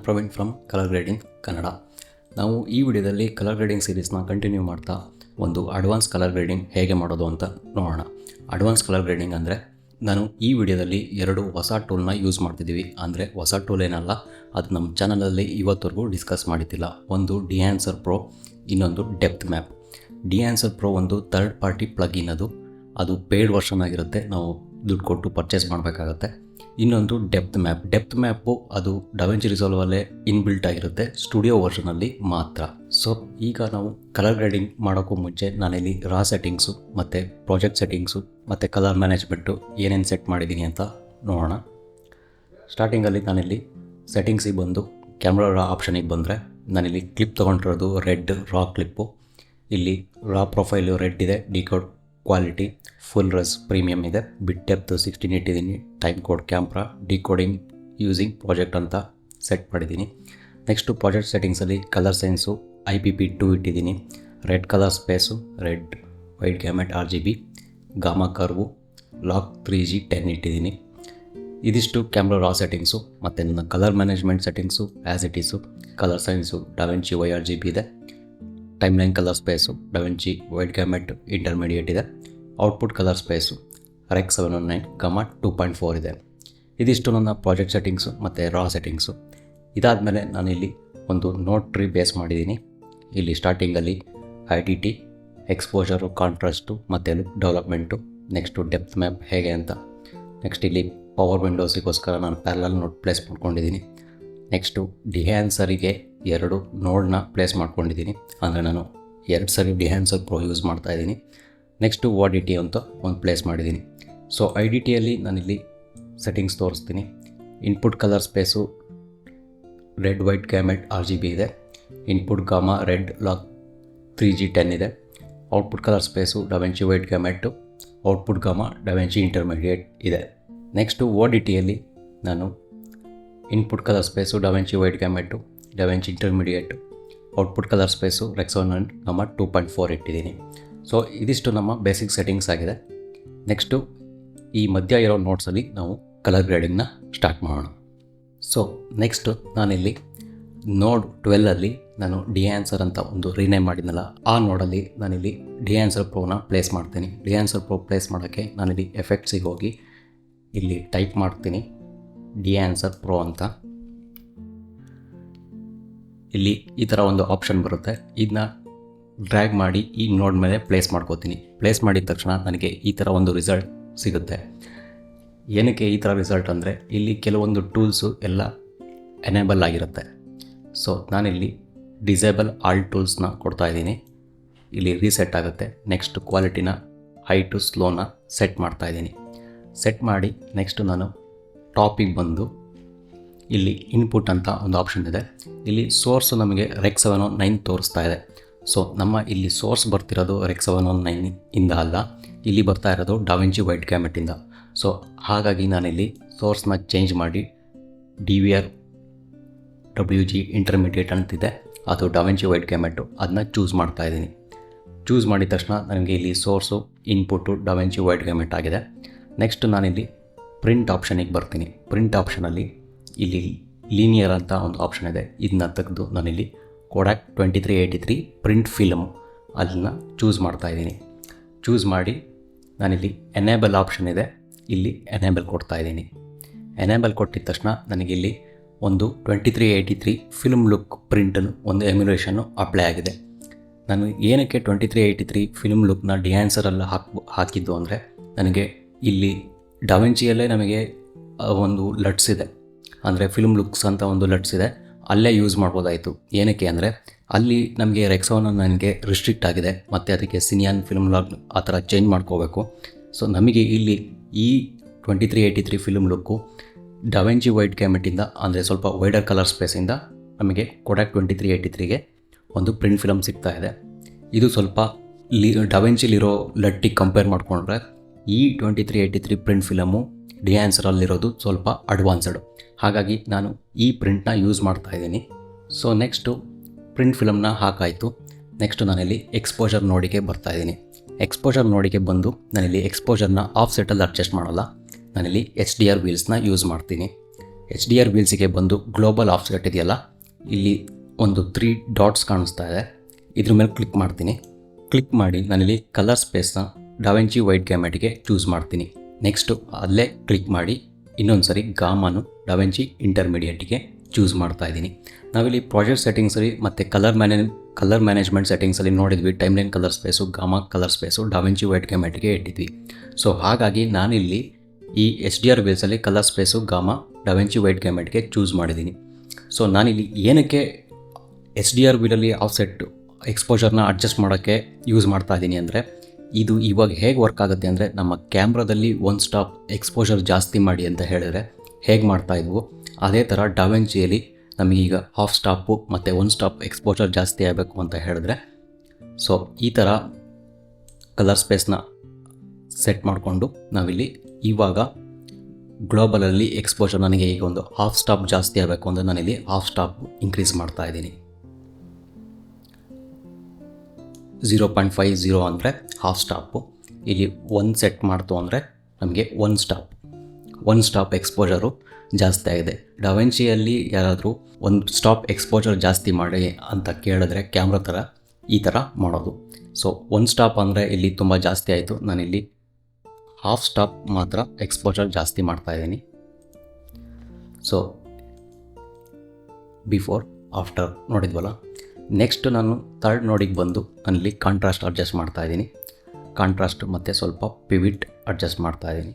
Praveen from colour grading Kannada. ನಾವು ಈ ವಿಡಿಯೋದಲ್ಲಿ ಕಲರ್ ಗ್ರೇಡಿಂಗ್ ಸೀರೀಸ್ನ ಕಂಟಿನ್ಯೂ ಮಾಡ್ತಾ ಒಂದು ಅಡ್ವಾನ್ಸ್ ಕಲರ್ ಗ್ರೇಡಿಂಗ್ ಹೇಗೆ ಮಾಡೋದು ಅಂತ ನೋಡೋಣ. ಅಡ್ವಾನ್ಸ್ ಕಲರ್ ಗ್ರೇಡಿಂಗ್ ಅಂದರೆ ನಾನು ಈ ವಿಡಿಯೋದಲ್ಲಿ 2 ಹೊಸ ಟೂಲ್ನ ಯೂಸ್ ಮಾಡ್ತಿದ್ದೀವಿ. ಅಂದರೆ ಹೊಸ ಟೂಲ್ ಏನಲ್ಲ, ಅದು ನಮ್ಮ ಚಾನಲಲ್ಲಿ ಇವತ್ತವರೆಗೂ ಡಿಸ್ಕಸ್ ಮಾಡಿದ್ದಿಲ್ಲ. ಒಂದು ಡಿಹ್ಯಾನ್ಸರ್ ಪ್ರೋ, ಇನ್ನೊಂದು ಡೆಪ್ತ್ ಮ್ಯಾಪ್. ಡಿಹ್ಯಾನ್ಸರ್ ಪ್ರೋ ಒಂದು ಥರ್ಡ್ ಪಾರ್ಟಿ ಪ್ಲಗಿನ್, ಅದು ಪೇಯ್ಡ್ ವರ್ಷನ್ ಆಗಿರುತ್ತೆ, ನಾವು ದುಡ್ಡು ಕೊಟ್ಟು ಪರ್ಚೇಸ್ ಮಾಡಬೇಕಾಗತ್ತೆ. ಇನ್ನೊಂದು ಡೆಪ್ತ್ ಮ್ಯಾಪು ಅದು ಡಾವಿಂಚಿ ರಿಸಾಲ್ವಲ್ಲೇ ಇನ್ಬಿಲ್ಟ್ ಆಗಿರುತ್ತೆ, ಸ್ಟುಡಿಯೋ ವರ್ಷನಲ್ಲಿ ಮಾತ್ರ. ಸೊ ಈಗ ನಾವು ಕಲರ್ ಗ್ರೇಡಿಂಗ್ ಮಾಡೋಕ್ಕೂ ಮುಂಚೆ ನಾನಿಲ್ಲಿ ರಾ ಸೆಟ್ಟಿಂಗ್ಸು ಮತ್ತು ಪ್ರಾಜೆಕ್ಟ್ ಸೆಟ್ಟಿಂಗ್ಸು ಮತ್ತು ಕಲರ್ ಮ್ಯಾನೇಜ್ಮೆಂಟು ಏನೇನು ಸೆಟ್ ಮಾಡಿದ್ದೀನಿ ಅಂತ ನೋಡೋಣ. ಸ್ಟಾರ್ಟಿಂಗಲ್ಲಿ ನಾನಿಲ್ಲಿ ಸೆಟ್ಟಿಂಗ್ಸಿಗೆ ಬಂದು ಕ್ಯಾಮ್ರಾ ರಾ ಆಪ್ಷನಿಗೆ ಬಂದರೆ ನಾನಿಲ್ಲಿ ಕ್ಲಿಪ್ ತೊಗೊಂಡಿರೋದು ರೆಡ್ ರಾ ಕ್ಲಿಪ್ಪು. ಇಲ್ಲಿ ರಾ ಪ್ರೊಫೈಲು ರೆಡ್ ಇದೆ, decode quality full res premium ಇದೆ, ಬಿಟ್ ಡೆಪ್ತ್ 16 ಇಟ್ಟಿದ್ದೀನಿ, time code camera, decoding using project ಅಂತ ಸೆಟ್ ಮಾಡಿದ್ದೀನಿ. ನೆಕ್ಸ್ಟು ಪ್ರಾಜೆಕ್ಟ್ ಸೆಟ್ಟಿಂಗ್ಸಲ್ಲಿ ಕಲರ್ ಸೆನ್ಸು IP2 ಇಟ್ಟಿದ್ದೀನಿ, red colour space, red white gamut RGB, gamma curve, log 3G 10 ಇಟ್ಟಿದ್ದೀನಿ. ಇದಿಷ್ಟು camera raw settings. ಮತ್ತು ನನ್ನ colour management settings as it is. Colour science DaVinci YRGB ಇದೆ, timeline colour space DaVinci white gamete intermediate ಇದೆ, output colour space REC 719 2.4 ಇದೆ. ಇದಿಷ್ಟು ನನ್ನ project settings ಮತ್ತು ರಾ ಸೆಟ್ಟಿಂಗ್ಸು. ಇದಾದಮೇಲೆ ನಾನಿಲ್ಲಿ ಒಂದು ನೋಟ್ ಟ್ರೀ ಬೇಸ್ ಮಾಡಿದ್ದೀನಿ. ಇಲ್ಲಿ ಸ್ಟಾರ್ಟಿಂಗಲ್ಲಿ IDT, ಎಕ್ಸ್ಪೋಜರು, ಕಾಂಟ್ರಾಸ್ಟು ಮತ್ತು look development, next depth map ಹೇಗೆ ಅಂತ. ನೆಕ್ಸ್ಟ್ ಇಲ್ಲಿ ಪವರ್ ವಿಂಡೋಸಿಗೋಸ್ಕರ ನಾನು ಪ್ಯಾರಲಲ್ ನೋಟ್ ಪ್ಲೇಸ್ ಮಾಡ್ಕೊಂಡಿದ್ದೀನಿ. ನೆಕ್ಸ್ಟು ಡಿಹ್ಯಾನ್ಸರಿಗೆ 2 ನೋಡ್ನ ಪ್ಲೇಸ್ ಮಾಡ್ಕೊಂಡಿದ್ದೀನಿ, ಅಂದರೆ ನಾನು 2 ಸರಿ ಡಿಹ್ಯಾನ್ಸರ್ ಪ್ರೋ ಯೂಸ್ ಮಾಡ್ತಾಯಿದ್ದೀನಿ. ನೆಕ್ಸ್ಟು ODT ಅಂತ ಒಂದು ಪ್ಲೇಸ್ ಮಾಡಿದ್ದೀನಿ. ಸೊ IDTಯಲ್ಲಿ ನಾನಿಲ್ಲಿ ಸೆಟ್ಟಿಂಗ್ಸ್ ತೋರಿಸ್ತೀನಿ. Input colour space red white gamut RGB ಇದೆ, input gamma red log 3G 10 ಇದೆ, output colour space DaVinci white gamut, output gamma DaVinci intermediate ಇದೆ. ನೆಕ್ಸ್ಟು ODTಯಲ್ಲಿ ನಾನು input colour space DaVinci white gamut, DaVinci intermediate, output colour space REC 719 2.4 ಇಟ್ಟಿದ್ದೀನಿ. So ಇದಿಷ್ಟು ನಮ್ಮ basic settings ಆಗಿದೆ. Next ಈ ಮಧ್ಯ ಇರೋ ನೋಟ್ಸಲ್ಲಿ ನಾವು ಕಲರ್ ಗ್ರೇಡಿಂಗ್ನ ಸ್ಟಾರ್ಟ್ ಮಾಡೋಣ. ಸೊ ನೆಕ್ಸ್ಟು ನಾನಿಲ್ಲಿ ನೋಡ್ 12ಅಲ್ಲಿ ನಾನು ಡಿಹ್ಯಾನ್ಸರ್ ಅಂತ ಒಂದು ರೀನೇಮ್ ಮಾಡಿದ್ನಲ್ಲ, ಆ ನೋಡಲ್ಲಿ ನಾನಿಲ್ಲಿ ಡಿಹ್ಯಾನ್ಸರ್ ಪ್ರೋನ ಪ್ಲೇಸ್ ಮಾಡ್ತೀನಿ. ಡಿಹ್ಯಾನ್ಸರ್ ಪ್ರೋ ಪ್ಲೇಸ್ ಮಾಡೋಕ್ಕೆ ನಾನಿಲ್ಲಿ ಎಫೆಕ್ಟ್ಸಿಗೆ ಹೋಗಿ ಇಲ್ಲಿ ಟೈಪ್ ಮಾಡ್ತೀನಿ ಡಿಹ್ಯಾನ್ಸರ್ ಪ್ರೋ ಅಂತ. ಇಲ್ಲಿ ಈ ಥರ ಒಂದು ಆಪ್ಷನ್ ಬರುತ್ತೆ, ಇದನ್ನ ಡ್ರ್ಯಾಗ್ ಮಾಡಿ ಈ ನೋಡ್ ಮೇಲೆ ಪ್ಲೇಸ್ ಮಾಡ್ಕೋತೀನಿ. ಪ್ಲೇಸ್ ಮಾಡಿದ ತಕ್ಷಣ ನನಗೆ ಈ ಥರ ಒಂದು ರಿಸಲ್ಟ್ ಸಿಗುತ್ತೆ. ಏನಕ್ಕೆ ಈ ಥರ ರಿಸಲ್ಟ್ ಅಂದರೆ ಇಲ್ಲಿ ಕೆಲವೊಂದು ಟೂಲ್ಸು ಎಲ್ಲ ಎನೇಬಲ್ ಆಗಿರುತ್ತೆ. ಸೊ ನಾನಿಲ್ಲಿ ಡಿಸೇಬಲ್ ಆಲ್ ಟೂಲ್ಸ್ನ ಕೊಡ್ತಾಯಿದ್ದೀನಿ, ಇಲ್ಲಿ ರೀಸೆಟ್ ಆಗುತ್ತೆ. ನೆಕ್ಸ್ಟ್ ಕ್ವಾಲಿಟಿನ ಹೈ ಟು ಸ್ಲೋನ ಸೆಟ್ ಮಾಡ್ತಾಯಿದ್ದೀನಿ. ಸೆಟ್ ಮಾಡಿ ನೆಕ್ಸ್ಟು ನಾನು ಟಾಪಿಗೆ ಬಂದು ಇಲ್ಲಿ ಇನ್ಪುಟ್ ಅಂತ ಒಂದು ಆಪ್ಷನ್ ಇದೆ. ಇಲ್ಲಿ ಸೋರ್ಸು ನಮಗೆ REC 719 ತೋರಿಸ್ತಾ ಇದೆ. ಸೊ ನಮ್ಮ ಇಲ್ಲಿ ಸೋರ್ಸ್ ಬರ್ತಿರೋದು REC 719 ಇಂದ ಅಲ್ಲ, ಇಲ್ಲಿ ಬರ್ತಾ ಇರೋದು ಡಾವಿಂಚಿ ವೈಟ್ ಗ್ಯಾಮೆಟಿಂದ. ಸೊ ಹಾಗಾಗಿ ನಾನಿಲ್ಲಿ ಸೋರ್ಸ್ನ ಚೇಂಜ್ ಮಾಡಿ DVR WG ಇಂಟರ್ಮೀಡಿಯೇಟ್ ಅಂತಿದೆ, ಅದು ಡಾವಿಂಚಿ ವೈಟ್ ಗ್ಯಾಮೆಟು, ಅದನ್ನ ಚೂಸ್ ಮಾಡ್ತಾಯಿದ್ದೀನಿ. ಚೂಸ್ ಮಾಡಿದ ತಕ್ಷಣ ನನಗೆ ಇಲ್ಲಿ ಸೋರ್ಸು ಇನ್ಪುಟ್ಟು ಡಾವಿಂಚಿ ವೈಟ್ ಗ್ಯಾಮೆಟ್ ಆಗಿದೆ. ನೆಕ್ಸ್ಟ್ ನಾನಿಲ್ಲಿ ಪ್ರಿಂಟ್ ಆಪ್ಷನಿಗೆ ಬರ್ತೀನಿ. ಪ್ರಿಂಟ್ ಆಪ್ಷನಲ್ಲಿ ಇಲ್ಲಿ ಲೀನಿಯರ್ ಅಂತ ಒಂದು ಆಪ್ಷನ್ ಇದೆ, ಇದನ್ನ ತೆಗೆದು ನಾನಿಲ್ಲಿ Kodak 2383 ಪ್ರಿಂಟ್ ಫಿಲ್ಮ್ ಅದನ್ನು ಚೂಸ್ ಮಾಡ್ತಾಯಿದ್ದೀನಿ. ಚೂಸ್ ಮಾಡಿ ನಾನಿಲ್ಲಿ ಎನೇಬಲ್ ಆಪ್ಷನ್ ಇದೆ, ಇಲ್ಲಿ ಎನೇಬಲ್ ಕೊಡ್ತಾಯಿದ್ದೀನಿ. ಎನೇಬಲ್ ಕೊಟ್ಟಿದ ತಕ್ಷಣ ನನಗಿಲ್ಲಿ ಒಂದು 2383 ಫಿಲ್ಮ್ ಲುಕ್ ಪ್ರಿಂಟನ್ನು ಒಂದು ಎಮ್ಯುಲೇಷನ್ನು ಅಪ್ಲೈ ಆಗಿದೆ. ನಾನು ಏನಕ್ಕೆ 2383 ಫಿಲ್ಮ್ ಲುಕ್ನ ಡಿಹ್ಯಾನ್ಸರಲ್ಲಿ ಹಾಕಿದ್ದು ಅಂದರೆ, ನನಗೆ ಇಲ್ಲಿ ಡಾವಿಂಚಿಯಲ್ಲೇ ನಮಗೆ ಒಂದು ಲಟ್ಸ್ ಇದೆ, ಅಂದರೆ ಫಿಲ್ಮ್ ಲುಕ್ಸ್ ಅಂತ ಒಂದು ಲಟ್ಸ್ ಇದೆ, ಅಲ್ಲೇ ಯೂಸ್ ಮಾಡ್ಬೋದಾಯಿತು. ಏನಕ್ಕೆ ಅಂದರೆ ಅಲ್ಲಿ ನಮಗೆ REC 719ಗೆ ರಿಸ್ಟ್ರಿಕ್ಟ್ ಆಗಿದೆ, ಮತ್ತು ಅದಕ್ಕೆ ಸಿನಿಯಾನ್ ಫಿಲ್ಮ್ ಲಾಗ್ ಆ ಥರ ಚೇಂಜ್ ಮಾಡ್ಕೋಬೇಕು. ಸೊ ನಮಗೆ ಇಲ್ಲಿ ಈ 2383 ಫಿಲ್ಮ್ ಲುಕ್ಕು ಡಾವಿಂಚಿ ವೈಟ್ ಗ್ಯಾಮೆಟಿಂದ, ಅಂದರೆ ಸ್ವಲ್ಪ ವೈಡರ್ ಕಲರ್ ಸ್ಪೇಸಿಂದ ನಮಗೆ Kodak 2383ಗೆ ಒಂದು ಪ್ರಿಂಟ್ ಫಿಲಮ್ ಸಿಗ್ತಾ ಇದೆ. ಇದು ಸ್ವಲ್ಪ ಡಾವಿಂಚಿಲಿರೋ ಲಟ್ಟಿಗೆ ಕಂಪೇರ್ ಮಾಡಿಕೊಂಡ್ರೆ ಈ 2383 ಪ್ರಿಂಟ್ ಫಿಲಮು ಡಿಹ್ಯಾನ್ಸರಲ್ಲಿರೋದು ಸ್ವಲ್ಪ ಅಡ್ವಾನ್ಸ್ಡು, ಹಾಗಾಗಿ ನಾನು ಈ ಪ್ರಿಂಟ್ನ ಯೂಸ್ ಮಾಡ್ತಾಯಿದ್ದೀನಿ. ಸೊ ನೆಕ್ಸ್ಟು ಪ್ರಿಂಟ್ ಫಿಲಮ್ನ ಹಾಕಾಯಿತು. ನೆಕ್ಸ್ಟು ನಾನಿಲ್ಲಿ ಎಕ್ಸ್ಪೋಜರ್ ನೋಡಿಗೆ ಬರ್ತಾಯಿದ್ದೀನಿ. ಎಕ್ಸ್ಪೋಜರ್ ನೋಡಿಗೆ ಬಂದು ನಾನಿಲ್ಲಿ ಎಕ್ಸ್ಪೋಜರ್ನ ಆಫ್ ಸೆಟಲ್ಲಿ ಅಡ್ಜಸ್ಟ್ ಮಾಡೋಲ್ಲ, ನಾನಿಲ್ಲಿ HDR ವೀಲ್ಸ್ನ ಯೂಸ್ ಮಾಡ್ತೀನಿ. HDR ವೀಲ್ಸಿಗೆ ಬಂದು ಗ್ಲೋಬಲ್ ಆಫ್ಸೆಟ್ ಇದೆಯಲ್ಲ, ಇಲ್ಲಿ ಒಂದು 3 ಡಾಟ್ಸ್ ಕಾಣಿಸ್ತಾ ಇದೆ. ಇದ್ರ ಮೇಲೆ ಕ್ಲಿಕ್ ಮಾಡ್ತೀನಿ. ಕ್ಲಿಕ್ ಮಾಡಿ ನಾನಿಲ್ಲಿ ಕಲರ್ ಸ್ಪೇಸ್ನ ಡಾವಿಂಚಿ ವೈಟ್ ಗ್ಯಾಮೆಟ್ಗೆ ಚೂಸ್ ಮಾಡ್ತೀನಿ. ನೆಕ್ಸ್ಟು ಅಲ್ಲೇ ಕ್ಲಿಕ್ ಮಾಡಿ ಇನ್ನೊಂದು ಸರಿ ಗಾಮಾನು ಡಾವಿಂಚಿ ಇಂಟರ್ಮೀಡಿಯೇಟಿಗೆ ಚೂಸ್ ಮಾಡ್ತಾ ಇದ್ದೀನಿ. ನಾವಿಲ್ಲಿ ಪ್ರಾಜೆಕ್ಟ್ ಸೆಟ್ಟಿಂಗ್ಸಲ್ಲಿ ಮತ್ತು ಕಲರ್ ಮ್ಯಾನೇಜ್ಮೆಂಟ್ ಸೆಟ್ಟಿಂಗ್ಸಲ್ಲಿ ನೋಡಿದ್ವಿ, timeline colour space, gamma colour space DaVinci white ಗ್ಯಾಮೆಟ್ಗೆ ಇಟ್ಟಿದ್ವಿ. ಸೊ ಹಾಗಾಗಿ ನಾನಿಲ್ಲಿ ಈ HDR ವೀಲ್ಸಲ್ಲಿ colour space, gamma, DaVinci white ಗ್ಯಾಮೆಟ್ಗೆ ಚೂಸ್ ಮಾಡಿದ್ದೀನಿ. ಸೊ ನಾನಿಲ್ಲಿ ಏನಕ್ಕೆ HDR ವೀಲಲ್ಲಿ ಆಫ್ಸೆಟ್ ಎಕ್ಸ್ಪೋಜರ್ನ ಅಡ್ಜಸ್ಟ್ ಮಾಡೋಕ್ಕೆ ಯೂಸ್ ಮಾಡ್ತಾ ಇದ್ದೀನಿ ಅಂದರೆ, ಇದು ಇವಾಗ ಹೇಗೆ ವರ್ಕ್ ಆಗುತ್ತೆ ಅಂದರೆ, ನಮ್ಮ ಕ್ಯಾಮ್ರಾದಲ್ಲಿ ಒಂದು ಸ್ಟಾಪ್ ಎಕ್ಸ್ಪೋಜರ್ ಜಾಸ್ತಿ ಮಾಡಿ ಅಂತ ಹೇಳಿದ್ರೆ ಹೇಗೆ ಮಾಡ್ತಾಯಿದ್ವು, ಅದೇ ಥರ ಡಾವಿಂಚಿಯಲ್ಲಿ ನಮಗೀಗ ಹಾಫ್ ಸ್ಟಾಪು ಮತ್ತು ಒಂದು ಸ್ಟಾಪ್ ಎಕ್ಸ್ಪೋಜರ್ ಜಾಸ್ತಿ ಆಗಬೇಕು ಅಂತ ಹೇಳಿದ್ರೆ, ಸೊ ಈ ಥರ ಕಲರ್ ಸ್ಪೇಸ್ನ ಸೆಟ್ ಮಾಡಿಕೊಂಡು ನಾವಿಲ್ಲಿ ಇವಾಗ ಗ್ಲೋಬಲಲ್ಲಿ ಎಕ್ಸ್ಪೋಜರ್ ನನಗೆ ಈಗ ಒಂದು ಹಾಫ್ ಸ್ಟಾಪ್ ಜಾಸ್ತಿ ಆಗಬೇಕು ಅಂದರೆ ನಾನಿಲ್ಲಿ ಹಾಫ್ ಸ್ಟಾಪ್ ಇನ್ಕ್ರೀಸ್ ಮಾಡ್ತಾ ಇದ್ದೀನಿ. 0.50 ಅಂದರೆ ಹಾಫ್ ಸ್ಟಾಪು. ಇಲ್ಲಿ 1 ಸೆಟ್ ಮಾಡ್ತು ಅಂದರೆ ನಮಗೆ ಒಂದು ಸ್ಟಾಪ್ ಎಕ್ಸ್ಪೋಜರು ಜಾಸ್ತಿ ಆಗಿದೆ. ಡಾವಿಂಚಿಯಲ್ಲಿ ಯಾರಾದರೂ ಒಂದು ಸ್ಟಾಪ್ ಎಕ್ಸ್ಪೋಜರ್ ಜಾಸ್ತಿ ಮಾಡಿ ಅಂತ ಕೇಳಿದ್ರೆ ಕ್ಯಾಮ್ರಾ ಥರ ಈ ಥರ ಮಾಡೋದು. ಸೊ 1 ಸ್ಟಾಪ್ ಅಂದರೆ ಇಲ್ಲಿ ತುಂಬ ಜಾಸ್ತಿ ಆಯಿತು. ನಾನಿಲ್ಲಿ ಹಾಫ್ ಸ್ಟಾಪ್ ಮಾತ್ರ ಎಕ್ಸ್ಪೋಜರ್ ಜಾಸ್ತಿ ಮಾಡ್ತಾಯಿದ್ದೀನಿ. ಸೊ ಬಿಫೋರ್ ಆಫ್ಟರ್ ನೋಡಿದ್ವಲ್ಲ. ನೆಕ್ಸ್ಟ್ ನಾನು ಥರ್ಡ್ ನೋಡಿಗೆ ಬಂದು ನಾನಿಲ್ಲಿ ಕಾಂಟ್ರಾಸ್ಟ್ ಅಡ್ಜಸ್ಟ್ ಮಾಡ್ತಾಯಿದ್ದೀನಿ. ಕಾಂಟ್ರಾಸ್ಟ್ ಮತ್ತು ಸ್ವಲ್ಪ ಪಿವಿಟ್ ಅಡ್ಜಸ್ಟ್ ಮಾಡ್ತಾಯಿದ್ದೀನಿ.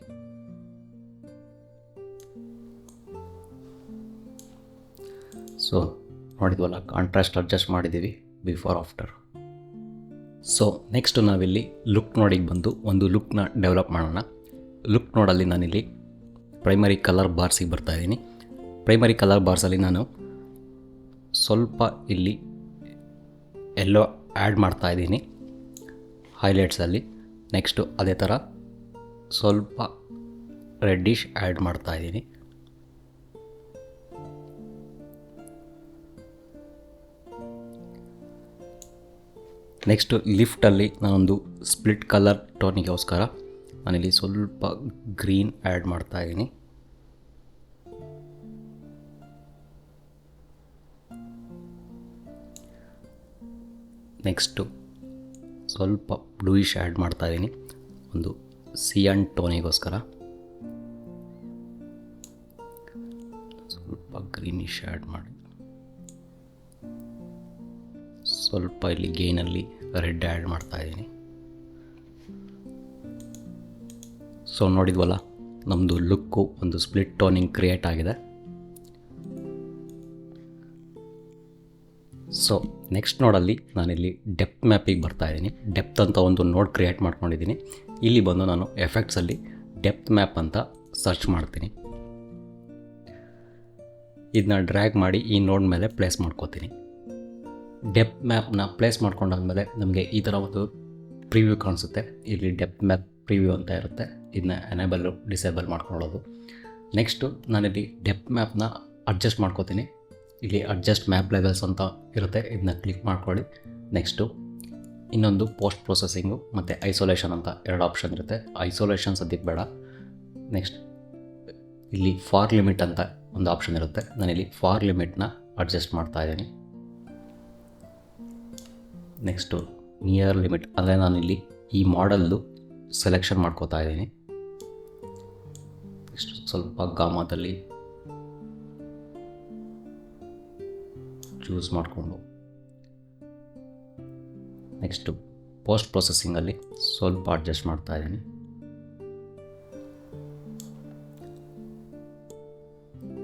ಸೊ ನೋಡಿದ್ವಲ್ಲ, ಕಾಂಟ್ರಾಸ್ಟ್ ಅಡ್ಜಸ್ಟ್ ಮಾಡಿದ್ದೀವಿ ಬಿಫೋರ್ ಆಫ್ಟರ್. ಸೊ ನೆಕ್ಸ್ಟ್ ನಾವಿಲ್ಲಿ ಲುಕ್ ನೋಡಿಗೆ ಬಂದು ಒಂದು ಲುಕ್ನ ಡೆವಲಪ್ ಮಾಡೋಣ. ಲುಕ್ ನೋಡಲ್ಲಿ ನಾನಿಲ್ಲಿ ಪ್ರೈಮರಿ ಕಲರ್ ಬಾರ್ಸಿಗೆ ಬರ್ತಾಯಿದ್ದೀನಿ. ಪ್ರೈಮರಿ ಕಲರ್ ಬಾರ್ಸಲ್ಲಿ ನಾನು ಸ್ವಲ್ಪ ಇಲ್ಲಿ ಎಲ್ಲೋ ಆ್ಯಡ್ ಮಾಡ್ತಾಯಿದ್ದೀನಿ ಹೈಲೈಟ್ಸಲ್ಲಿ. ನೆಕ್ಸ್ಟು ಅದೇ ಥರ ಸ್ವಲ್ಪ ರೆಡ್ಡಿಶ್ ಆ್ಯಡ್ ಮಾಡ್ತಾಯಿದ್ದೀನಿ. ನೆಕ್ಸ್ಟು ಲಿಫ್ಟಲ್ಲಿ ನಾನೊಂದು ಸ್ಪ್ಲಿಟ್ ಕಲರ್ ಟೋನಿಗೋಸ್ಕರ ನಾನಿಲ್ಲಿ ಸ್ವಲ್ಪ ಗ್ರೀನ್ ಆ್ಯಡ್ ಮಾಡ್ತಾಯಿದ್ದೀನಿ. ನೆಕ್ಸ್ಟು ಸ್ವಲ್ಪ ಬ್ಲೂಯಿಶ್ ಆ್ಯಡ್ ಮಾಡ್ತಾಯಿದ್ದೀನಿ ಒಂದು ಸಿಯಾನ್ ಟೋನಿಗೋಸ್ಕರ. ಸ್ವಲ್ಪ ಗ್ರೀನಿಶ್ ಆ್ಯಡ್ ಮಾಡಿ, ಸ್ವಲ್ಪ ಇಲ್ಲಿ ಗೇನಲ್ಲಿ ರೆಡ್ ಆ್ಯಡ್ ಮಾಡ್ತಾಯಿದ್ದೀನಿ. ಸೊ ನೋಡಿದ್ವಲ್ಲ, ನಮ್ಮದು ಲುಕ್ಕು ಒಂದು ಸ್ಪ್ಲಿಟ್ ಟೋನಿಂಗ್ ಕ್ರಿಯೇಟ್ ಆಗಿದೆ. ಸೊ ನೆಕ್ಸ್ಟ್ ನೋಡಲ್ಲಿ ನಾನಿಲ್ಲಿ ಡೆಪ್ತ್ ಮ್ಯಾಪಿಗೆ ಬರ್ತಾಯಿದ್ದೀನಿ. ಡೆಪ್ತ್ ಅಂತ ಒಂದು ನೋಡ್ ಕ್ರಿಯೇಟ್ ಮಾಡ್ಕೊಂಡಿದ್ದೀನಿ. ಇಲ್ಲಿ ಬಂದು ನಾನು ಎಫೆಕ್ಟ್ಸಲ್ಲಿ ಡೆಪ್ತ್ ಮ್ಯಾಪ್ ಅಂತ ಸರ್ಚ್ ಮಾಡ್ತೀನಿ. ಇದನ್ನ ಡ್ರ್ಯಾಗ್ ಮಾಡಿ ಈ ನೋಡ್ ಮೇಲೆ ಪ್ಲೇಸ್ ಮಾಡ್ಕೋತೀನಿ. ಡೆಪ್ತ್ ಮ್ಯಾಪ್ನ ಪ್ಲೇಸ್ ಮಾಡ್ಕೊಂಡಾದ್ಮೇಲೆ ನಮಗೆ ಈ ಥರ ಒಂದು ಪ್ರಿವ್ಯೂ ಕಾಣಿಸುತ್ತೆ. ಇಲ್ಲಿ ಡೆಪ್ತ್ ಮ್ಯಾಪ್ ಪ್ರಿವ್ಯೂ ಅಂತ ಇರುತ್ತೆ. ಇದನ್ನ ಎನೇಬಲ್ಲು ಡಿಸೇಬಲ್ ಮಾಡ್ಕೊಳ್ಳೋದು. ನೆಕ್ಸ್ಟು ನಾನಿಲ್ಲಿ ಡೆಪ್ತ್ ಮ್ಯಾಪ್ನ ಅಡ್ಜಸ್ಟ್ ಮಾಡ್ಕೋತೀನಿ. ಇಲ್ಲಿ ಅಡ್ಜಸ್ಟ್ ಮ್ಯಾಪ್ ಲೆವೆಲ್ಸ್ ಅಂತ ಇರುತ್ತೆ, ಇದನ್ನ ಕ್ಲಿಕ್ ಮಾಡ್ಕೊಳ್ಳಿ. ನೆಕ್ಸ್ಟು ಇನ್ನೊಂದು ಪೋಸ್ಟ್ ಪ್ರೊಸೆಸಿಂಗು ಮತ್ತು ಐಸೋಲೇಷನ್ ಅಂತ 2 ಆಪ್ಷನ್ ಇರುತ್ತೆ. ಐಸೋಲೇಷನ್ ಸದ್ಯಕ್ಕೆ ಬೇಡ. ನೆಕ್ಸ್ಟ್ ಇಲ್ಲಿ ಫಾರ್ ಲಿಮಿಟ್ ಅಂತ ಒಂದು ಆಪ್ಷನ್ ಇರುತ್ತೆ. ನಾನಿಲ್ಲಿ ಫಾರ್ ಲಿಮಿಟ್ನ ಅಡ್ಜಸ್ಟ್ ಮಾಡ್ತಾಯಿದ್ದೀನಿ. ನೆಕ್ಸ್ಟು ನಿಯರ್ ಲಿಮಿಟ್ ಅಂದರೆ ನಾನಿಲ್ಲಿ ಈ ಮಾಡಲ್ದು ಸೆಲೆಕ್ಷನ್ ಮಾಡ್ಕೋತಾ ಇದ್ದೀನಿ. ನೆಕ್ಸ್ಟ್ ಸ್ವಲ್ಪ ಗಾಮಾದಲ್ಲಿ ಚೂಸ್ ಮಾಡಿಕೊಂಡು ನೆಕ್ಸ್ಟು ಪೋಸ್ಟ್ ಪ್ರೊಸೆಸಿಂಗಲ್ಲಿ ಸ್ವಲ್ಪ ಅಡ್ಜಸ್ಟ್ ಮಾಡ್ತಾ ಇದ್ದೀನಿ.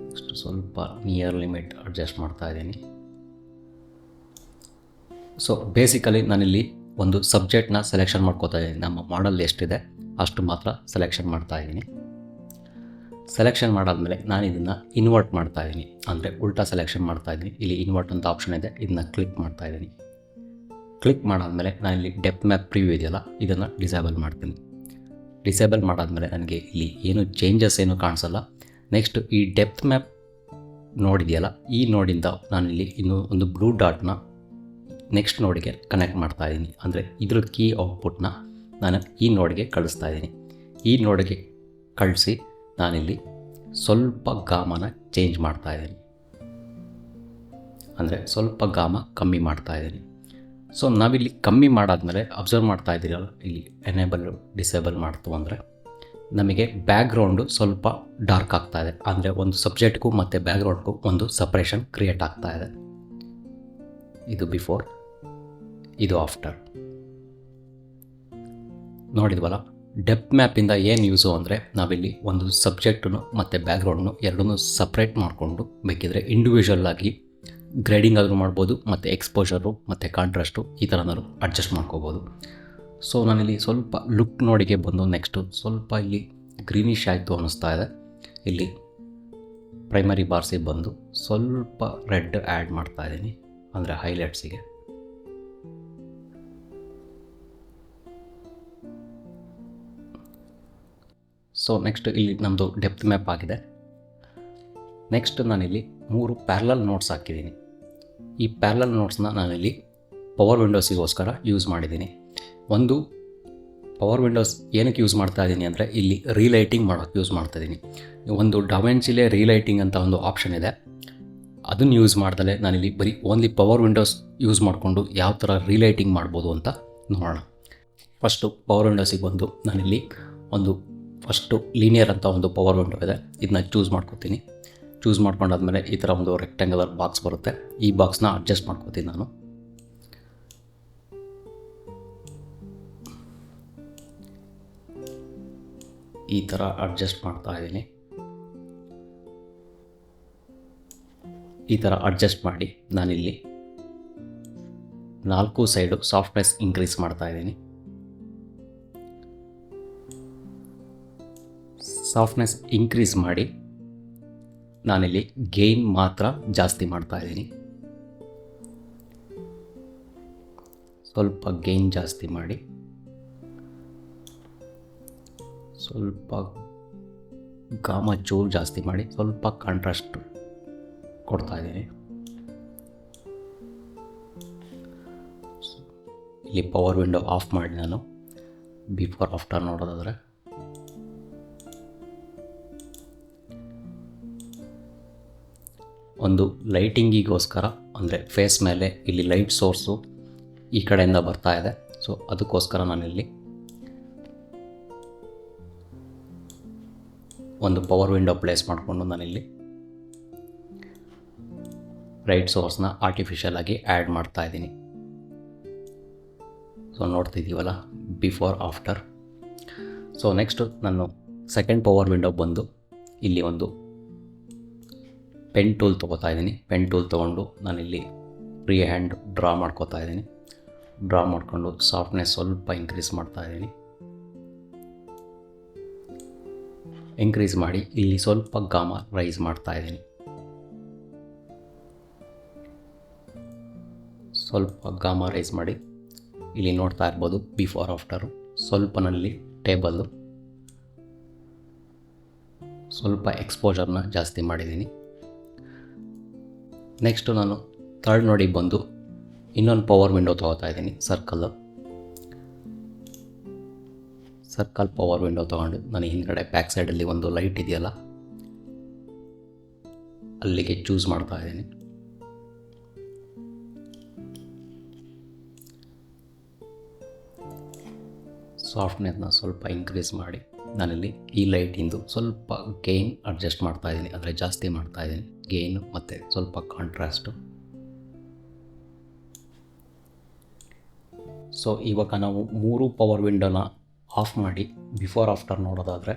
ನೆಕ್ಸ್ಟು ಸ್ವಲ್ಪ ನಿಯರ್ ಲಿಮಿಟ್ ಅಡ್ಜಸ್ಟ್ ಮಾಡ್ತಾ ಇದ್ದೀನಿ. ಸೊ ಬೇಸಿಕಲಿ ನಾನಿಲ್ಲಿ ಒಂದು ಸಬ್ಜೆಕ್ಟ್ನ ಸೆಲೆಕ್ಷನ್ ಮಾಡ್ಕೋತಾ ಇದ್ದೀನಿ. ನಮ್ಮ ಮಾಡಲ್ ಎಷ್ಟಿದೆ ಅಷ್ಟು ಮಾತ್ರ ಸೆಲೆಕ್ಷನ್ ಮಾಡ್ತಾ ಇದ್ದೀನಿ. ಸೆಲೆಕ್ಷನ್ ಮಾಡಾದಮೇಲೆ ನಾನು ಇದನ್ನು ಇನ್ವರ್ಟ್ ಮಾಡ್ತಾಯಿದ್ದೀನಿ, ಅಂದರೆ ಉಲ್ಟಾ ಸೆಲೆಕ್ಷನ್ ಮಾಡ್ತಾಯಿದ್ದೀನಿ. ಇಲ್ಲಿ ಇನ್ವರ್ಟ್ ಅಂತ ಆಪ್ಷನ್ ಇದೆ, ಇದನ್ನು ಕ್ಲಿಕ್ ಮಾಡ್ತಾಯಿದ್ದೀನಿ. ಕ್ಲಿಕ್ ಮಾಡಾದಮೇಲೆ ನಾನಿಲ್ಲಿ ಡೆಪ್ತ್ ಮ್ಯಾಪ್ ಪ್ರಿವ್ಯೂ ಇದೆಯಲ್ಲ, ಇದನ್ನು ಡಿಸೇಬಲ್ ಮಾಡ್ತೀನಿ. ಡಿಸೇಬಲ್ ಮಾಡಾದಮೇಲೆ ನನಗೆ ಇಲ್ಲಿ ಏನು ಚೇಂಜಸ್ ಏನು ಕಾಣಿಸಲ್ಲ. ನೆಕ್ಸ್ಟ್ ಈ ಡೆಪ್ತ್ ಮ್ಯಾಪ್ ನೋಡಿದೆಯಲ್ಲ, ಈ ನೋಡಿಂದ ನಾನಿಲ್ಲಿ ಇನ್ನೂ ಒಂದು ಬ್ಲೂ ಡಾಟ್ನ ನೆಕ್ಸ್ಟ್ ನೋಡಿಗೆ ಕನೆಕ್ಟ್ ಮಾಡ್ತಾಯಿದ್ದೀನಿ. ಅಂದರೆ ಇದ್ರದ್ದು ಕೀ ಔಟ್ಪುಟ್ನ ನಾನು ಈ ನೋಡಿಗೆ ಕಳಿಸ್ತಾಯಿದ್ದೀನಿ. ಈ ನೋಡಿಗೆ ಕಳಿಸಿ ನಾನಿಲ್ಲಿ ಸ್ವಲ್ಪ ಗಾಮನ ಚೇಂಜ್ ಮಾಡ್ತಾಯಿದ್ದೀನಿ, ಅಂದರೆ ಸ್ವಲ್ಪ ಗಾಮ ಕಮ್ಮಿ ಮಾಡ್ತಾಯಿದ್ದೀನಿ. ಸೊ ನಾವಿಲ್ಲಿ ಕಮ್ಮಿ ಮಾಡಾದ್ಮೇಲೆ ಅಬ್ಸರ್ವ್ ಮಾಡ್ತಾ ಇದ್ದೀರಲ್ಲ, ಇಲ್ಲಿ ಎನೇಬಲ್ ಡಿಸೇಬಲ್ ಮಾಡ್ತು ಅಂದರೆ ನಮಗೆ ಬ್ಯಾಕ್ಗ್ರೌಂಡು ಸ್ವಲ್ಪ ಡಾರ್ಕ್ ಆಗ್ತಾಯಿದೆ. ಅಂದರೆ ಒಂದು ಸಬ್ಜೆಕ್ಟ್ಗೂ ಮತ್ತು ಬ್ಯಾಕ್ಗ್ರೌಂಡ್ಗೂ ಒಂದು ಸಪ್ರೇಷನ್ ಕ್ರಿಯೇಟ್ ಆಗ್ತಾಯಿದೆ. ಇದು ಬಿಫೋರ್, ಇದು ಆಫ್ಟರ್. ನೋಡಿದ್ವಲ್ಲ, ಡೆಪ್ತ್ ಮ್ಯಾಪಿಂದ ಏನು ಯೂಸು ಅಂದರೆ ನಾವಿಲ್ಲಿ ಒಂದು ಸಬ್ಜೆಕ್ಟನ್ನು ಮತ್ತು ಬ್ಯಾಕ್ಗ್ರೌಂಡ್ನು ಎರಡನ್ನೂ ಸಪ್ರೇಟ್ ಮಾಡಿಕೊಂಡು ಬೇಕಿದ್ರೆ ಇಂಡಿವಿಜುವಲ್ ಆಗಿ ಗ್ರೇಡಿಂಗ್ ಆದರೂ ಮಾಡ್ಬೋದು, ಮತ್ತು ಎಕ್ಸ್ಪೋಜರು ಮತ್ತು ಕಾಂಟ್ರಾಸ್ಟು ಈ ಥರನಾದ್ರು ಅಡ್ಜಸ್ಟ್ ಮಾಡ್ಕೋಬೋದು. ಸೊ ನಾನಿಲ್ಲಿ ಸ್ವಲ್ಪ ಲುಕ್ ನೋಡಿಗೆ ಬಂದು ನೆಕ್ಸ್ಟು ಸ್ವಲ್ಪ ಇಲ್ಲಿ ಗ್ರೀನಿಶ್ ಆಯಿತು ಅನ್ನಿಸ್ತಾ ಇದೆ. ಇಲ್ಲಿ ಪ್ರೈಮರಿ ಬಾರ್ಸಿಗೆ ಬಂದು ಸ್ವಲ್ಪ ರೆಡ್ ಆ್ಯಡ್ ಮಾಡ್ತಾಯಿದ್ದೀನಿ, ಅಂದರೆ ಹೈಲೈಟ್ಸಿಗೆ. ಸೊ ನೆಕ್ಸ್ಟ್ ಇಲ್ಲಿ ನಮ್ಮದು ಡೆಪ್ತ್ ಮ್ಯಾಪ್ ಆಗಿದೆ. ನೆಕ್ಸ್ಟ್ ನಾನಿಲ್ಲಿ 3 ಪ್ಯಾರಲಲ್ ನೋಟ್ಸ್ ಹಾಕಿದ್ದೀನಿ. ಈ ಪ್ಯಾರಲಲ್ ನೋಟ್ಸ್ನ ನಾನಿಲ್ಲಿ ಪವರ್ ವಿಂಡೋಸಿಗೋಸ್ಕರ ಯೂಸ್ ಮಾಡಿದ್ದೀನಿ. ಒಂದು ಪವರ್ ವಿಂಡೋಸ್ ಏನಕ್ಕೆ ಯೂಸ್ ಮಾಡ್ತಾ ಇದ್ದೀನಿ ಅಂದರೆ ಇಲ್ಲಿ ರೀಲೈಟಿಂಗ್ ಮಾಡೋಕ್ಕೆ ಯೂಸ್ ಮಾಡ್ತಾಯಿದ್ದೀನಿ. ಒಂದು ಡಾವೆನ್ಚಿಲೇ ರೀಲೈಟಿಂಗ್ ಅಂತ ಒಂದು ಆಪ್ಷನ್ ಇದೆ, ಅದನ್ನು ಯೂಸ್ ಮಾಡ್ದಲೇ ನಾನಿಲ್ಲಿ ಬರೀ ಓನ್ಲಿ ಪವರ್ ವಿಂಡೋಸ್ ಯೂಸ್ ಮಾಡಿಕೊಂಡು ಯಾವ ಥರ ರೀಲೈಟಿಂಗ್ ಮಾಡ್ಬೋದು ಅಂತ ನೋಡೋಣ. ಫಸ್ಟು ಪವರ್ ವಿಂಡೋಸಿಗೆ ಬಂದು ನಾನಿಲ್ಲಿ ಫಸ್ಟು ಲೀನಿಯರ್ ಅಂತ ಒಂದು ಪವರ್ ವಿಂಡೋ ಇದೆ, ಇದನ್ನ ಚೂಸ್ ಮಾಡ್ಕೊತೀನಿ. ಚೂಸ್ ಮಾಡ್ಕೊಂಡಾದ್ಮೇಲೆ ಈ ಥರ ಒಂದು ರೆಕ್ಟ್ಯಾಂಗುಲರ್ ಬಾಕ್ಸ್ ಬರುತ್ತೆ. ಈ ಬಾಕ್ಸ್ನ ಅಡ್ಜಸ್ಟ್ ಮಾಡ್ಕೊತೀನಿ ನಾನು. ಈ ಥರ ಅಡ್ಜಸ್ಟ್ ಮಾಡ್ತಾ ಇದ್ದೀನಿ. ಈ ಥರ ಅಡ್ಜಸ್ಟ್ ಮಾಡಿ ನಾನಿಲ್ಲಿ 4 ಸೈಡು ಸಾಫ್ಟ್ನೆಸ್ ಇನ್ಕ್ರೀಸ್ ಮಾಡ್ತಾ ಇದ್ದೀನಿ. ಸಾಫ್ಟ್ನೆಸ್ ಇನ್ಕ್ರೀಸ್ ಮಾಡಿ ನಾನಿಲ್ಲಿ ಗೇನ್ ಮಾತ್ರ ಜಾಸ್ತಿ ಮಾಡ್ತಾ ಇದ್ದೀನಿ. ಸ್ವಲ್ಪ ಗೇನ್ ಜಾಸ್ತಿ ಮಾಡಿ, ಸ್ವಲ್ಪ ಗಾಮ ಚೂರು ಜಾಸ್ತಿ ಮಾಡಿ, ಸ್ವಲ್ಪ ಕಾಂಟ್ರಾಸ್ಟ್ ಕೊಡ್ತಾ ಇದ್ದೀನಿ. ಇಲ್ಲಿ ಪವರ್ ವಿಂಡೋ ಆಫ್ ಮಾಡಿ ನಾನು ಬಿಫೋರ್ ಆಫ್ಟರ್ ನೋಡೋದಾದರೆ ಒಂದು ಲೈಟಿಂಗಿಗೋಸ್ಕರ, ಅಂದರೆ ಫೇಸ್ ಮೇಲೆ ಇಲ್ಲಿ ಲೈಟ್ ಸೋರ್ಸು ಈ ಕಡೆಯಿಂದ ಬರ್ತಾ ಇದೆ. ಸೊ ಅದಕ್ಕೋಸ್ಕರ ನಾನಿಲ್ಲಿ ಒಂದು ಪವರ್ ವಿಂಡೋ ಪ್ಲೇಸ್ ಮಾಡಿಕೊಂಡು ನಾನಿಲ್ಲಿ ಲೈಟ್ ಸೋರ್ಸ್ನ ಆರ್ಟಿಫಿಷಿಯಲ್ ಆಗಿ ಆ್ಯಡ್ ಮಾಡ್ತಾ ಇದ್ದೀನಿ. ಸೊ ನೋಡ್ತಿದ್ದೀವಲ್ಲ ಬಿಫೋರ್ ಆಫ್ಟರ್. ಸೊ ನೆಕ್ಸ್ಟು ನಾನು ಸೆಕೆಂಡ್ ಪವರ್ ವಿಂಡೋ ಬಂದು ಇಲ್ಲಿ ಒಂದು ಪೆನ್ ಟೂಲ್ ತೊಗೋತಾ ಇದ್ದೀನಿ. ಪೆನ್ ಟೂಲ್ ತೊಗೊಂಡು ನಾನಿಲ್ಲಿ ಫ್ರೀ ಹ್ಯಾಂಡ್ ಡ್ರಾ ಮಾಡ್ಕೋತಾ ಇದ್ದೀನಿ. ಡ್ರಾ ಮಾಡಿಕೊಂಡು ಸಾಫ್ಟ್ನೆಸ್ ಸ್ವಲ್ಪ ಇನ್ಕ್ರೀಸ್ ಮಾಡ್ತಾ ಇದ್ದೀನಿ. ಇನ್ಕ್ರೀಸ್ ಮಾಡಿ ಇಲ್ಲಿ ಸ್ವಲ್ಪ ಗಾಮ ರೈಸ್ ಮಾಡ್ತಾ ಇದ್ದೀನಿ. ಸ್ವಲ್ಪ ಗಾಮ ರೈಸ್ ಮಾಡಿ ಇಲ್ಲಿ ನೋಡ್ತಾ ಇರ್ಬೋದು ಬಿಫೋರ್ ಆಫ್ಟರು. ಸ್ವಲ್ಪ ನಲ್ಲಿ ಟೇಬಲ್ಲು ಸ್ವಲ್ಪ ಎಕ್ಸ್ಪೋಜರ್ನ ಜಾಸ್ತಿ ಮಾಡಿದ್ದೀನಿ. ನೆಕ್ಸ್ಟು ನಾನು ಥರ್ಡ್ ನೋಡಿಗೆ ಬಂದು ಇನ್ನೊಂದು ಪವರ್ ವಿಂಡೋ ತೊಗೋತಾ ಇದ್ದೀನಿ, ಸರ್ಕಲ್ ಪವರ್ ವಿಂಡೋ ತೊಗೊಂಡು ನಾನು ಹಿಂದ್ಗಡೆ ಬ್ಯಾಕ್ ಸೈಡಲ್ಲಿ ಒಂದು ಲೈಟ್ ಇದೆಯಲ್ಲ ಅಲ್ಲಿಗೆ ಚೂಸ್ ಮಾಡ್ತಾ ಇದ್ದೀನಿ. ಸಾಫ್ಟ್ನೆಸ್ನ ಸ್ವಲ್ಪ ಇನ್ಕ್ರೀಸ್ ಮಾಡಿ ನಾನಿಲ್ಲಿ ಈ ಲೈಟಿಂದು ಸ್ವಲ್ಪ ಗೇನ್ ಅಡ್ಜಸ್ಟ್ ಮಾಡ್ತಾ ಇದ್ದೀನಿ, ಅಂದರೆ ಜಾಸ್ತಿ ಮಾಡ್ತಾ ಇದ್ದೀನಿ ಗೇನು ಮತ್ತು ಸ್ವಲ್ಪ ಕಾಂಟ್ರಾಸ್ಟು. ಸೊ ಇವಾಗ ನಾವು 3 ಪವರ್ ವಿಂಡೋನ ಆಫ್ ಮಾಡಿ ಬಿಫೋರ್ ಆಫ್ಟರ್ ನೋಡೋದಾದರೆ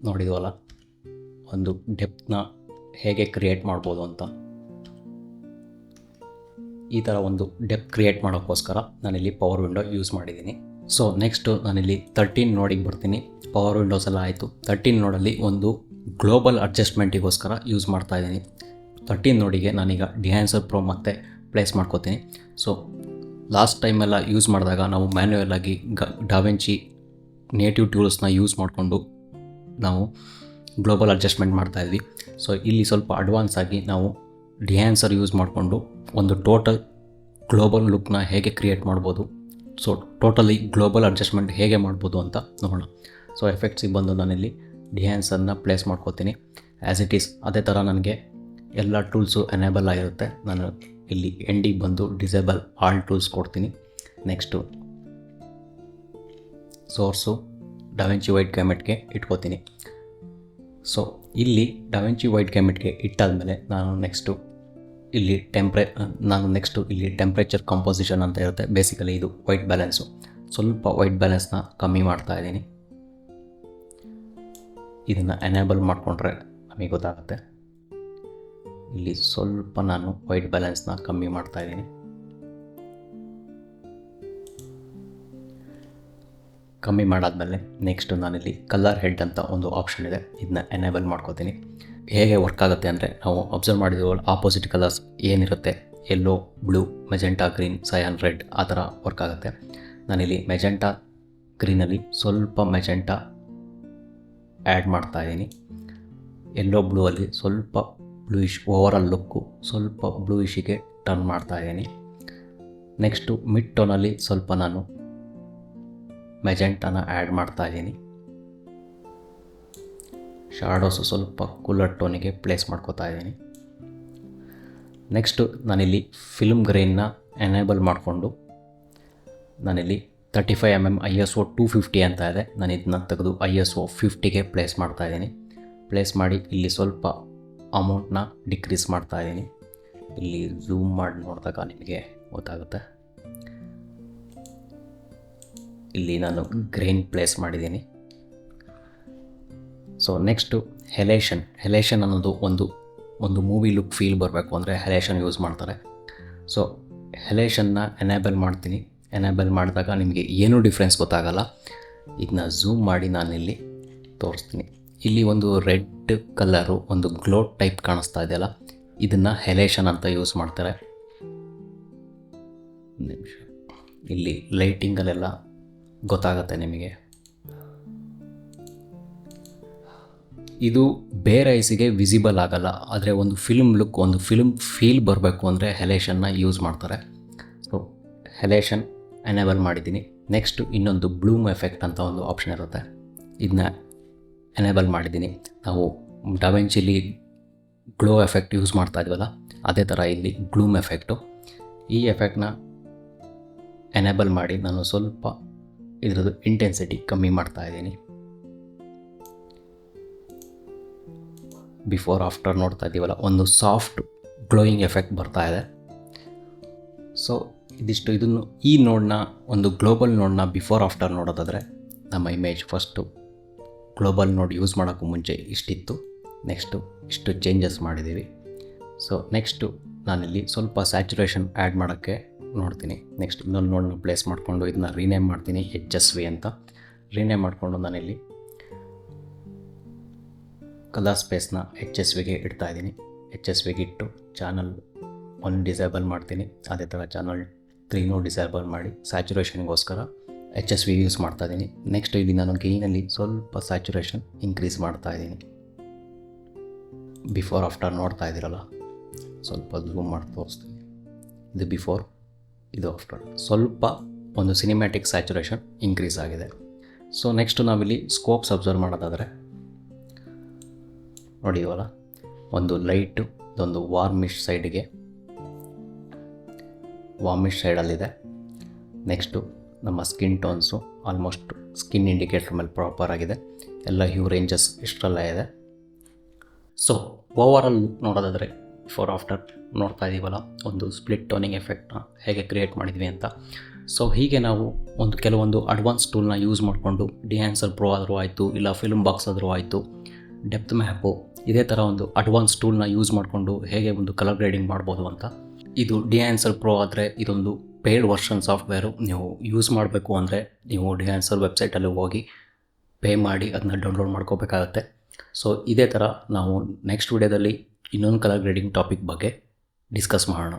ನೋಡಿದ್ವಲ್ಲ ಒಂದು ಡೆಪ್ತ್ನ ಹೇಗೆ ಕ್ರಿಯೇಟ್ ಮಾಡ್ಬೋದು ಅಂತ. ಈ ಥರ ಒಂದು ಡೆಪ್ತ್ ಕ್ರಿಯೇಟ್ ಮಾಡೋಕ್ಕೋಸ್ಕರ ನಾನಿಲ್ಲಿ ಪವರ್ ವಿಂಡೋ ಯೂಸ್ ಮಾಡಿದ್ದೀನಿ. ಸೊ ನೆಕ್ಸ್ಟು ನಾನಿಲ್ಲಿ 13 ನೋಡಿಗೆ ಬರ್ತೀನಿ. ಪವರ್ ವಿಂಡೋಸ್ ಎಲ್ಲ ಆಯಿತು. 13 ನೋಡಲ್ಲಿ ಒಂದು ಗ್ಲೋಬಲ್ ಅಡ್ಜಸ್ಟ್ಮೆಂಟಿಗೋಸ್ಕರ ಯೂಸ್ ಮಾಡ್ತಾ ಇದ್ದೀನಿ. 13 ನೋಡಿಗೆ ನಾನೀಗ ಡಿಹ್ಯಾನ್ಸರ್ ಪ್ರೋ ಮತ್ತೆ ಪ್ಲೇಸ್ ಮಾಡ್ಕೋತೀನಿ. ಸೊ ಲಾಸ್ಟ್ ಟೈಮೆಲ್ಲ ಯೂಸ್ ಮಾಡಿದಾಗ ನಾವು ಮ್ಯಾನ್ಯುಯಲ್ ಆಗಿ ಡಾವೆಂಚಿ ನೇಟಿವ್ ಟೂಲ್ಸ್ನ ಯೂಸ್ ಮಾಡಿಕೊಂಡು ನಾವು ಗ್ಲೋಬಲ್ ಅಡ್ಜಸ್ಟ್ಮೆಂಟ್ ಮಾಡ್ತಾಯಿದ್ವಿ. ಸೊ ಇಲ್ಲಿ ಸ್ವಲ್ಪ ಅಡ್ವಾನ್ಸ್ ಆಗಿ ನಾವು ಡಿಹ್ಯಾನ್ಸರ್ ಯೂಸ್ ಮಾಡಿಕೊಂಡು ಒಂದು ಟೋಟಲ್ ಗ್ಲೋಬಲ್ ಲುಕ್ನ ಹೇಗೆ ಕ್ರಿಯೇಟ್ ಮಾಡ್ಬೋದು, ಸೊ ಟೋಟಲಿ ಗ್ಲೋಬಲ್ ಅಡ್ಜಸ್ಟ್ಮೆಂಟ್ ಹೇಗೆ ಮಾಡ್ಬೋದು ಅಂತ ನೋಡೋಣ. ಸೊ ಎಫೆಕ್ಟ್ಸಿಗೆ ಬಂದು ನಾನಿಲ್ಲಿ ಡಿಹ್ಯಾನ್ಸನ್ನು ಪ್ಲೇಸ್ ಮಾಡ್ಕೋತೀನಿ. ಆ್ಯಸ್ ಇಟ್ ಈಸ್ ಅದೇ ಥರ ನನಗೆ ಎಲ್ಲ ಟೂಲ್ಸು ಎನೇಬಲ್ ಆಗಿರುತ್ತೆ. ನಾನು ಇಲ್ಲಿ ಎಂಡಿಗೆ ಬಂದು ಡಿಸೇಬಲ್ ಆಲ್ ಟೂಲ್ಸ್ ಕೊಡ್ತೀನಿ. ನೆಕ್ಸ್ಟು ಸೋರ್ಸು ಡಾವಿಂಚಿ ವೈಟ್ ಗ್ಯಾಮೆಟ್ಗೆ ಇಟ್ಕೋತೀನಿ. ಸೊ ಇಲ್ಲಿ ಡಾವಿಂಚಿ ವೈಟ್ ಗ್ಯಾಮೆಟ್ಗೆ ಇಟ್ಟಾದಮೇಲೆ ನಾನು ನೆಕ್ಸ್ಟು ಇಲ್ಲಿ ಟೆಂಪ್ರೇಚರ್ ಕಂಪೋಸಿಷನ್ ಅಂತ ಇರುತ್ತೆ. ಬೇಸಿಕಲಿ ಇದು ವೈಟ್ ಬ್ಯಾಲೆನ್ಸು. ಸ್ವಲ್ಪ ವೈಟ್ ಬ್ಯಾಲೆನ್ಸ್ನ ಕಮ್ಮಿ ಮಾಡ್ತಾ ಇದ್ದೀನಿ. ಇದನ್ನು ಎನೇಬಲ್ ಮಾಡಿಕೊಂಡ್ರೆ ನಮಗೆ ಗೊತ್ತಾಗುತ್ತೆ. ಇಲ್ಲಿ ಸ್ವಲ್ಪ ನಾನು ವೈಟ್ ಬ್ಯಾಲೆನ್ಸ್ನ ಕಮ್ಮಿ ಮಾಡ್ತಾ ಇದ್ದೀನಿ. ಕಮ್ಮಿ ಮಾಡಾದಮೇಲೆ ನೆಕ್ಸ್ಟು ನಾನಿಲ್ಲಿ ಕಲರ್ ಹೆಡ್ ಅಂತ ಒಂದು ಆಪ್ಷನ್ ಇದೆ, ಇದನ್ನ ಎನೇಬಲ್ ಮಾಡ್ಕೋತೀನಿ. ಹೇಗೆ ವರ್ಕ್ ಆಗುತ್ತೆ ಅಂದರೆ, ನಾವು ಅಬ್ಸರ್ವ್ ಮಾಡಿದ್ದೀವಲ್ಲ ಆಪೋಸಿಟ್ ಕಲರ್ಸ್ ಏನಿರುತ್ತೆ, yellow, blue, magenta, green, scion, red, ಆ ಥರ ವರ್ಕ್ ಆಗುತ್ತೆ. ನಾನಿಲ್ಲಿ ಮೆಜೆಂಟಾ ಗ್ರೀನಲ್ಲಿ ಸ್ವಲ್ಪ ಮೆಜೆಂಟಾ ಆ್ಯಡ್ ಮಾಡ್ತಾ ಇದ್ದೀನಿ. ಯೆಲ್ಲೋ ಬ್ಲೂ ಅಲ್ಲಿ ಸ್ವಲ್ಪ ಬ್ಲೂಯಿಶ್, ಓವರಾಲ್ ಲುಕ್ಕು ಸ್ವಲ್ಪ ಬ್ಲೂಯಿಶಿಗೆ ಟರ್ನ್ ಮಾಡ್ತಾ ಇದ್ದೀನಿ. ನೆಕ್ಸ್ಟು ಮಿಡ್ ಟೋನಲ್ಲಿ ಸ್ವಲ್ಪ ನಾನು ಮೆಜೆಂಟಾನ ಆ್ಯಡ್ ಮಾಡ್ತಾ ಇದ್ದೀನಿ. ಶಾಡೋಸು ಸ್ವಲ್ಪ ಕೂಲರ್ ಟೋನಿಗೆ ಪ್ಲೇಸ್ ಮಾಡ್ಕೋತಾ ಇದ್ದೀನಿ. ನೆಕ್ಸ್ಟು ನಾನಿಲ್ಲಿ ಫಿಲ್ಮ್ ಗ್ರೈನ್ನ ಎನೇಬಲ್ ಮಾಡಿಕೊಂಡು ನಾನಿಲ್ಲಿ 35mm ISO 250 ಅಂತ ಇದೆ. ನಾನು ಇದನ್ನ ತೆಗೆದು ISO 50ಗೆ ಪ್ಲೇಸ್ ಮಾಡ್ತಾ ಇದ್ದೀನಿ. ಪ್ಲೇಸ್ ಮಾಡಿ ಇಲ್ಲಿ ಸ್ವಲ್ಪ ಅಮೌಂಟ್ನ ಡಿಕ್ರೀಸ್ ಮಾಡ್ತಾ ಇದ್ದೀನಿ. ಇಲ್ಲಿ ಝೂಮ್ ಮಾಡಿ ನೋಡಿದಾಗ ನಿಮಗೆ ಗೊತ್ತಾಗುತ್ತೆ. ಇಲ್ಲಿ ನಾನು ಗ್ರೈನ್ ಪ್ಲೇಸ್ ಮಾಡಿದ್ದೀನಿ. ಸೊ ನೆಕ್ಸ್ಟು ಹೆಲೇಷನ್ ಅನ್ನೋದು ಒಂದು ಮೂವಿ ಲುಕ್ ಫೀಲ್ ಬರಬೇಕು ಅಂದರೆ ಹೆಲೇಷನ್ ಯೂಸ್ ಮಾಡ್ತಾರೆ. ಸೊ ಹೆಲೇಷನ್ನ ಎನೇಬಲ್ ಮಾಡ್ತೀನಿ. ಎನೇಬಲ್ ಮಾಡಿದಾಗ ನಿಮಗೆ ಏನೂ ಡಿಫ್ರೆನ್ಸ್ ಗೊತ್ತಾಗಲ್ಲ. ಇದನ್ನ ಝೂಮ್ ಮಾಡಿ ನಾನಿಲ್ಲಿ ತೋರಿಸ್ತೀನಿ. ಇಲ್ಲಿ ಒಂದು ರೆಡ್ ಕಲರು ಒಂದು ಗ್ಲೋ ಟೈಪ್ ಕಾಣಿಸ್ತಾ ಇದೆಯಲ್ಲ, ಇದನ್ನು ಹೆಲೇಷನ್ ಅಂತ ಯೂಸ್ ಮಾಡ್ತಾರೆ. ನಿಮಿಷ, ಇಲ್ಲಿ ಲೈಟಿಂಗಲ್ಲೆಲ್ಲ ಗೊತ್ತಾಗುತ್ತೆ ನಿಮಗೆ. ಇದು ಬೇರೆ ಐಸಿಗೆ ವಿಸಿಬಲ್ ಆಗಲ್ಲ, ಆದರೆ ಒಂದು ಫಿಲ್ಮ್ ಲುಕ್, ಒಂದು ಫಿಲ್ಮ್ ಫೀಲ್ ಬರಬೇಕು ಅಂದರೆ ಹೆಲೇಷನ್ನ ಯೂಸ್ ಮಾಡ್ತಾರೆ. ಸೊ ಹೆಲೇಷನ್ ಎನೇಬಲ್ ಮಾಡಿದ್ದೀನಿ. ನೆಕ್ಸ್ಟು ಇನ್ನೊಂದು ಬ್ಲೂಮ್ ಎಫೆಕ್ಟ್ ಅಂತ ಒಂದು ಆಪ್ಷನ್ ಇರುತ್ತೆ, ಇದನ್ನ ಎನೇಬಲ್ ಮಾಡಿದ್ದೀನಿ. ನಾವು ಡಾವಿಂಚಿಲಿ ಗ್ಲೋ ಎಫೆಕ್ಟ್ ಯೂಸ್ ಮಾಡ್ತಾ ಇದ್ವಲ್ಲ, ಅದೇ ಥರ ಇಲ್ಲಿ ಗ್ಲೂಮ್ ಎಫೆಕ್ಟು. ಈ ಎಫೆಕ್ಟ್ನ ಎನೇಬಲ್ ಮಾಡಿ ನಾನು ಸ್ವಲ್ಪ ಇದರದ್ದು ಇಂಟೆನ್ಸಿಟಿ ಕಮ್ಮಿ ಮಾಡ್ತಾ ಇದ್ದೀನಿ. ಬಿಫೋರ್ ಆಫ್ಟರ್ ನೋಡ್ತಾ ಇದ್ದೀವಲ್ಲ, ಒಂದು ಸಾಫ್ಟ್ ಗ್ಲೋಯಿಂಗ್ ಎಫೆಕ್ಟ್ ಬರ್ತಾ ಇದೆ. ಸೊ ಇದಿಷ್ಟು. ಇದನ್ನು ಈ ನೋಡನ್ನ, ಒಂದು ಗ್ಲೋಬಲ್ ನೋಡನ್ನ ಬಿಫೋರ್ ಆಫ್ಟರ್ ನೋಡೋದಾದರೆ, ನಮ್ಮ image first global node use ಮಾಡೋಕ್ಕೂ ಮುಂಚೆ ಇಷ್ಟಿತ್ತು. ನೆಕ್ಸ್ಟು ಇಷ್ಟು ಚೇಂಜಸ್ ಮಾಡಿದ್ದೀವಿ. ಸೊ ನೆಕ್ಸ್ಟು ನಾನಿಲ್ಲಿ ಸ್ವಲ್ಪ ಸ್ಯಾಚುರೇಷನ್ ಆ್ಯಡ್ ಮಾಡೋಕ್ಕೆ ನೋಡ್ತೀನಿ. ನೆಕ್ಸ್ಟ್ ಇನ್ನೊಂದು ನೋಡನ್ನ ಪ್ಲೇಸ್ ಮಾಡಿಕೊಂಡು ಇದನ್ನ ರೀನೇಮ್ ಮಾಡ್ತೀನಿ, HSV ಅಂತ. ರೀನೇಮ್ ಮಾಡಿಕೊಂಡು ನಾನಿಲ್ಲಿ ಕಲರ್ ಸ್ಪೇಸ್ನ HSVಗೆ ಇಡ್ತಾ ಇದ್ದೀನಿ. HSVಗೆ ಇಟ್ಟು ಚಾನಲ್ 1 ಡಿಸೇಬಲ್ ಮಾಡ್ತೀನಿ. ಅದೇ ಥರ ಚಾನಲ್ 3 ಡಿಸೇಬಲ್ ಮಾಡಿ ಸ್ಯಾಚುರೇಷನ್ಗೋಸ್ಕರ HSV ಯೂಸ್ ಮಾಡ್ತಾ ಇದ್ದೀನಿ. ನೆಕ್ಸ್ಟ್ ಇಲ್ಲಿ ನಾನು ಗೇಯ್ನಲ್ಲಿ ಸ್ವಲ್ಪ ಸ್ಯಾಚುರೇಷನ್ ಇನ್ಕ್ರೀಸ್ ಮಾಡ್ತಾ ಇದ್ದೀನಿ. ಬಿಫೋರ್ ಆಫ್ಟರ್ ನೋಡ್ತಾ ಇದ್ದೀರಲ್ಲ, ಸ್ವಲ್ಪ ಝೂಮ್ ಮಾಡಿ ತೋರಿಸ್ತೀನಿ. ಇದು ಬಿಫೋರ್, ಇದು ಆಫ್ಟರ್. ಸ್ವಲ್ಪ ಒಂದು ಸಿನಿಮ್ಯಾಟಿಕ್ ಸ್ಯಾಚುರೇಷನ್ ಇನ್ಕ್ರೀಸ್ ಆಗಿದೆ. ಸೊ ನೆಕ್ಸ್ಟು ನಾವಿಲ್ಲಿ ಸ್ಕೋಪ್ಸ್ ಅಬ್ಸರ್ವ್ ಮಾಡೋದಾದರೆ ನೋಡಿವಲ್ಲ, ಒಂದು ಲೈಟು, ಇದೊಂದು ವಾರ್ಮಿಶ್ ಸೈಡಲ್ಲಿದೆ. ನೆಕ್ಸ್ಟು ನಮ್ಮ ಸ್ಕಿನ್ ಟೋನ್ಸು ಆಲ್ಮೋಸ್ಟ್ ಸ್ಕಿನ್ ಇಂಡಿಕೇಟರ್ ಮೇಲೆ ಪ್ರಾಪರ್ ಆಗಿದೆ. ಎಲ್ಲ ಹ್ಯೂ ರೇಂಜಸ್ ಇಷ್ಟರಲ್ಲೇ ಇದೆ. ಸೊ ಓವರಾಲ್ ನೋಡೋದಾದರೆ ಬಿಫೋರ್ ಆಫ್ಟರ್ ನೋಡ್ತಾ ಇದ್ದೀವಲ್ಲ, ಒಂದು ಸ್ಪ್ಲಿಟ್ ಟೋನಿಂಗ್ ಎಫೆಕ್ಟ್ನ ಹೇಗೆ ಕ್ರಿಯೇಟ್ ಮಾಡಿದ್ವಿ ಅಂತ. ಸೊ ಹೀಗೆ ನಾವು ಕೆಲವೊಂದು ಅಡ್ವಾನ್ಸ್ ಟೂಲ್ನ ಯೂಸ್ ಮಾಡಿಕೊಂಡು ಡಿಹ್ಯಾನ್ಸರ್ ಪ್ರೋ ಆದರೂ ಆಯಿತು, ಇಲ್ಲ ಫಿಲ್ಮ್ ಬಾಕ್ಸ್ ಆದರೂ ಆಯಿತು, ಡೆಪ್ತ್ ಮ್ಯಾಪು, ಇದೇ ಥರ ಒಂದು ಅಡ್ವಾನ್ಸ್ ಟೂಲ್ನ ಯೂಸ್ ಮಾಡಿಕೊಂಡು ಹೇಗೆ ಒಂದು ಕಲರ್ ಗ್ರೇಡಿಂಗ್ ಮಾಡ್ಬೋದು ಅಂತ. ಇದು ಡಿಹ್ಯಾನ್ಸರ್ ಪ್ರೋ ಆದರೆ ಇದೊಂದು ಪೇಯ್ಡ್ ವರ್ಷನ್ ಸಾಫ್ಟ್ವೇರು. ನೀವು ಯೂಸ್ ಮಾಡಬೇಕು ಅಂದರೆ ನೀವು ಡಿಹ್ಯಾನ್ಸರ್ ವೆಬ್ಸೈಟಲ್ಲಿ ಹೋಗಿ ಪೇ ಮಾಡಿ ಅದನ್ನ ಡೌನ್ಲೋಡ್ ಮಾಡ್ಕೋಬೇಕಾಗತ್ತೆ. ಸೊ ಇದೇ ಥರ ನಾವು ನೆಕ್ಸ್ಟ್ ವಿಡಿಯೋದಲ್ಲಿ ಇನ್ನೊಂದು ಕಲರ್ ಗ್ರೇಡಿಂಗ್ ಟಾಪಿಕ್ ಬಗ್ಗೆ ಡಿಸ್ಕಸ್ ಮಾಡೋಣ.